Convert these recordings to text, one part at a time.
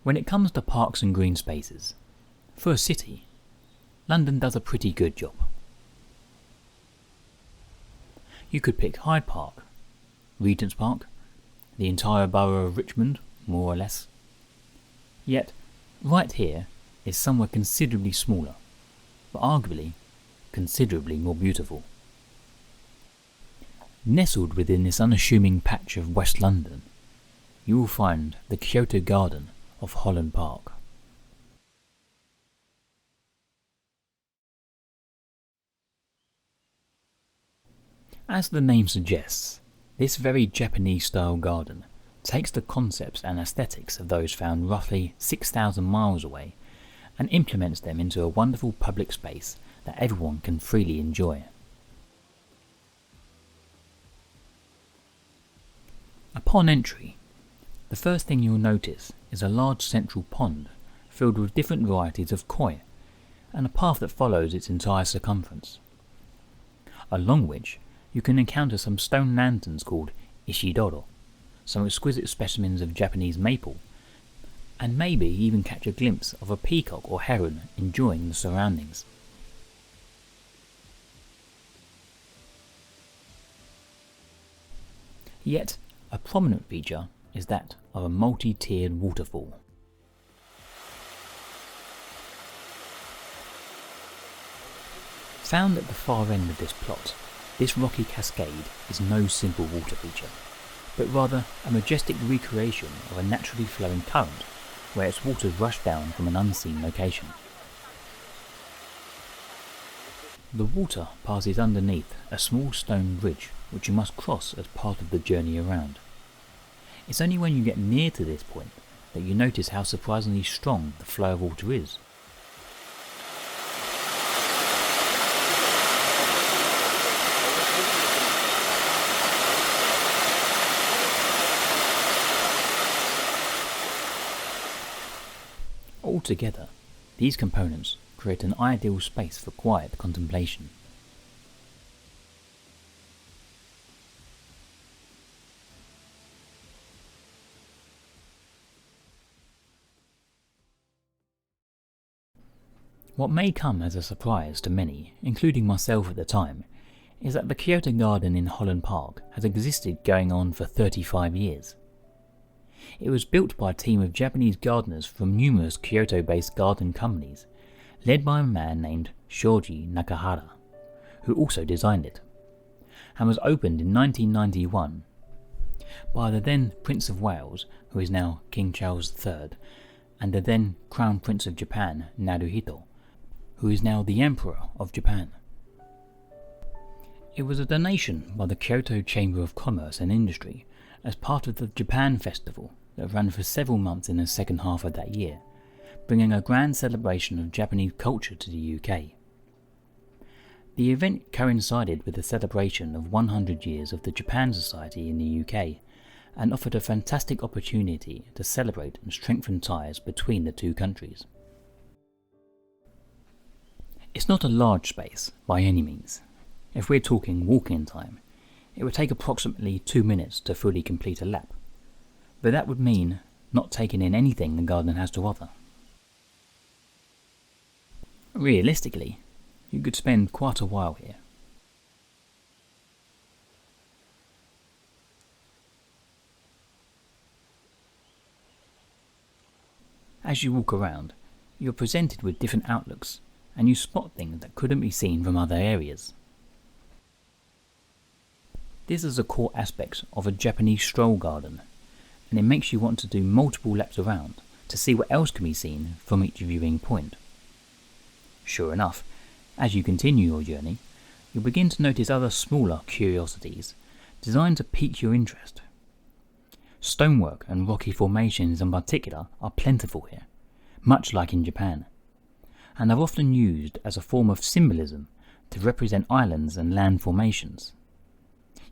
When it comes to parks and green spaces, for a city, London does a pretty good job. You could pick Hyde Park, Regent's Park, the entire borough of Richmond, more or less. Yet, right here is somewhere considerably smaller, but arguably considerably more beautiful. Nestled within this unassuming patch of West London, you will find the Kyoto Garden of Holland Park. As the name suggests, this very Japanese-style garden takes the concepts and aesthetics of those found roughly 6,000 miles away and implements them into a wonderful public space that everyone can freely enjoy. Upon entry, the first thing you'll notice is a large central pond filled with different varieties of koi and a path that follows its entire circumference, along which you can encounter some stone lanterns called ishidoro, some exquisite specimens of Japanese maple, and maybe even catch a glimpse of a peacock or heron enjoying the surroundings. Yet, a prominent feature is that of a multi-tiered waterfall. Found at the far end of this plot, this rocky cascade is no simple water feature, but rather a majestic recreation of a naturally flowing current where its waters rush down from an unseen location. The water passes underneath a small stone bridge which you must cross as part of the journey around. It's only when you get near to this point that you notice how surprisingly strong the flow of water is. Altogether, these components create an ideal space for quiet contemplation. What may come as a surprise to many, including myself at the time, is that the Kyoto Garden in Holland Park has existed going on for 35 years. It was built by a team of Japanese gardeners from numerous Kyoto-based garden companies, led by a man named Shoji Nakahara, who also designed it, and was opened in 1991 by the then Prince of Wales, who is now King Charles III, and the then Crown Prince of Japan, Naruhito, who is now the Emperor of Japan. It was a donation by the Kyoto Chamber of Commerce and Industry as part of the Japan Festival that ran for several months in the second half of that year, bringing a grand celebration of Japanese culture to the UK. The event coincided with the celebration of 100 years of the Japan Society in the UK and offered a fantastic opportunity to celebrate and strengthen ties between the two countries. It's not a large space by any means. If we're talking walking time, it would take approximately 2 minutes to fully complete a lap, but that would mean not taking in anything the garden has to offer. Realistically, you could spend quite a while here. As you walk around, you're presented with different outlooks, and you spot things that couldn't be seen from other areas. This is a core aspect of a Japanese stroll garden, and it makes you want to do multiple laps around to see what else can be seen from each viewing point. Sure enough, as you continue your journey, you'll begin to notice other smaller curiosities designed to pique your interest. Stonework and rocky formations in particular are plentiful here, much like in Japan, and are often used as a form of symbolism to represent islands and land formations.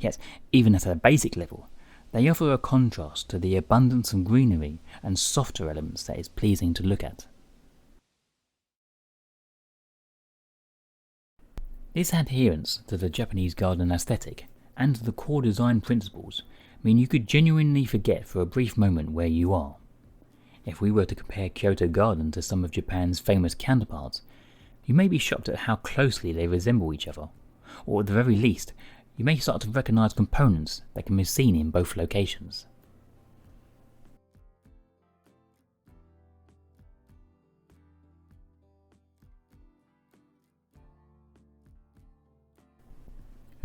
Yet, even at a basic level, they offer a contrast to the abundance of greenery and softer elements that is pleasing to look at. This adherence to the Japanese garden aesthetic and to the core design principles mean you could genuinely forget for a brief moment where you are. If we were to compare Kyoto Garden to some of Japan's famous counterparts, you may be shocked at how closely they resemble each other, or at the very least, you may start to recognise components that can be seen in both locations.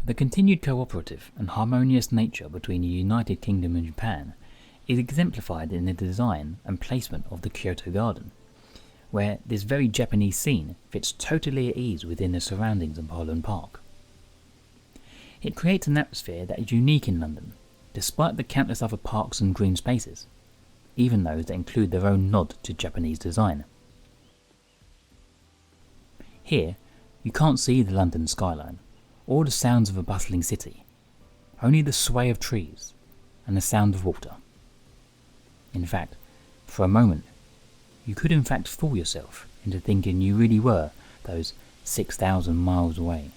The continued cooperative and harmonious nature between the United Kingdom and Japan is exemplified in the design and placement of the Kyoto Garden, where this very Japanese scene fits totally at ease within the surroundings of Holland Park. It creates an atmosphere that is unique in London, despite the countless other parks and green spaces, even those that include their own nod to Japanese design. Here, you can't see the London skyline, or the sounds of a bustling city, only the sway of trees and the sound of water. In fact, for a moment, you could in fact fool yourself into thinking you really were those 6,000 miles away.